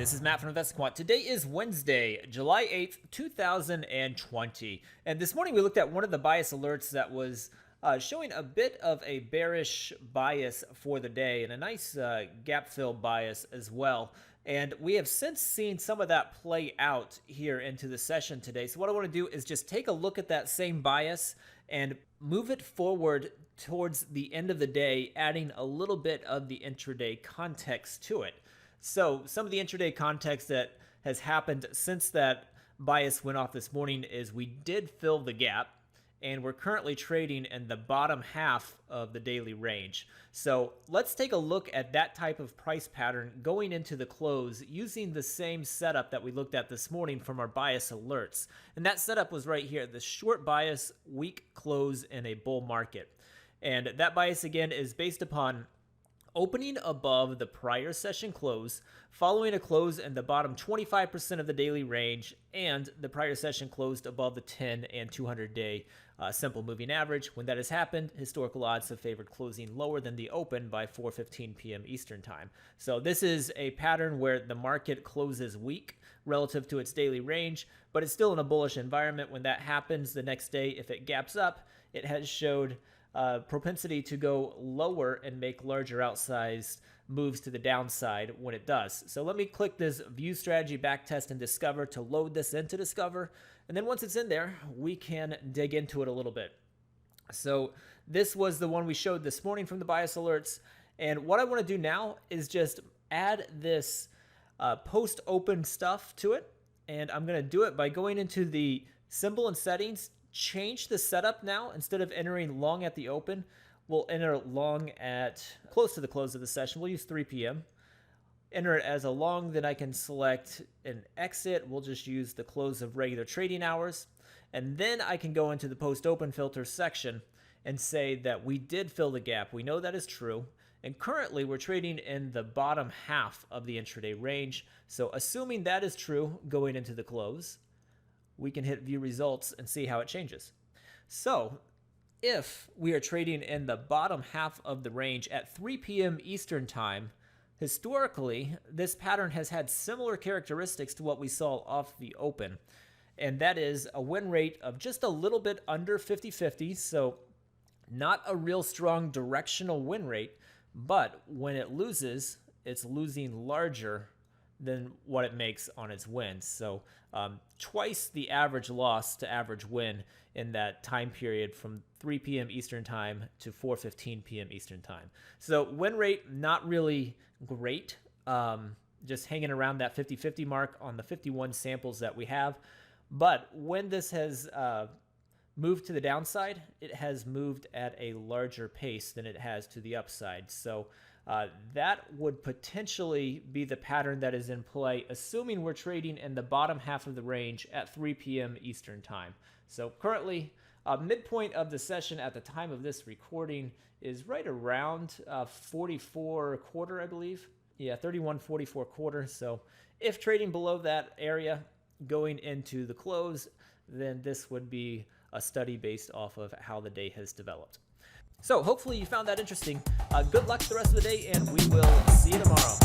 This is Matt from InvestiQuant. Today is Wednesday, July 8th, 2020. And this morning we looked at one of the bias alerts that was showing a bit of a bearish bias for the day and a nice gap fill bias as well. And we have since seen some of that play out here into the session today. So what I want to do is just take a look at that same bias and move it forward towards the end of the day, adding a little bit of the intraday context to it. So some of the intraday context that has happened since that bias went off this morning is we did fill the gap, and we're currently trading in the bottom half of the daily range. So let's take a look at that type of price pattern going into the close using the same setup that we looked at this morning from our bias alerts. And that setup was right here, the short bias, weak close in a bull market. And that bias again is based upon opening above the prior session close, following a close in the bottom 25% of the daily range, and the prior session closed above the 10 and 200-day simple moving average. When that has happened, historical odds have favored closing lower than the open by 4:15 p.m. Eastern Time. So this is a pattern where the market closes weak relative to its daily range, but it's still in a bullish environment. When that happens the next day, if it gaps up, it has showed propensity to go lower and make larger outsized moves to the downside when it does. So let me click this view strategy backtest and discover to load this into discover. And then once it's in there, we can dig into it a little bit. So this was the one we showed this morning from the bias alerts. And what I want to do now is just add this post open stuff to it. And I'm going to do it by going into the symbol and settings, change the setup now. Instead of entering long at the open, we'll enter long at close to the close of the session. We'll use 3 p.m. Enter it as a long, then I can select an exit. We'll just use the close of regular trading hours. And then I can go into the post open filter section and say that we did fill the gap. We know that is true. And currently we're trading in the bottom half of the intraday range. So assuming that is true going into the close, we can hit view results and see how it changes. So if we are trading in the bottom half of the range at 3 p.m. Eastern Time, historically, this pattern has had similar characteristics to what we saw off the open. And that is a win rate of just a little bit under 50-50. So not a real strong directional win rate, but when it loses, it's losing larger than what it makes on its wins. So twice the average loss to average win in that time period from 3 p.m. Eastern Time to 4:15 p.m. Eastern Time. So win rate, not really great, just hanging around that 50-50 mark on the 51 samples that we have. But when this has moved to the downside, it has moved at a larger pace than it has to the upside. So that would potentially be the pattern that is in play, assuming we're trading in the bottom half of the range at 3 p.m. Eastern Time. So currently, midpoint of the session at the time of this recording is right around 44.25, I believe. Yeah, 31.44. So if trading below that area going into the close, then this would be a study based off of how the day has developed. So hopefully you found that interesting. Good luck the rest of the day, and we will see you tomorrow.